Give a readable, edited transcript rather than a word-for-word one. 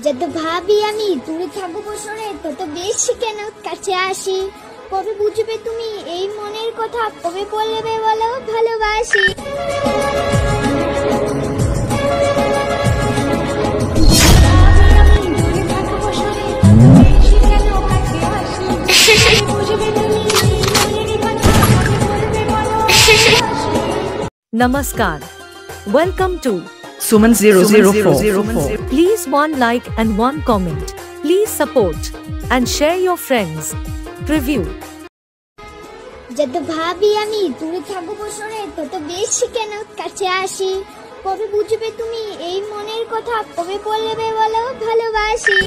যত ভাবি আমি দূরে থাকবো সরে তত বেশি কেন কাছে আসি। কবে বুঝবে তুমি এই মনের কথা, কবে বলবে বলো ভালোবাসি। Namaskar. Welcome to Suman 004. Please one like and one comment. Please support and share your friends. Preview. যত ভাবি আমি দূরে থাকবো সরে তত বেশি কেন কাছে আসি। কবে বুঝবে তুমি এই মনের কথা, কবে বলবে বলো ভালোবাসি।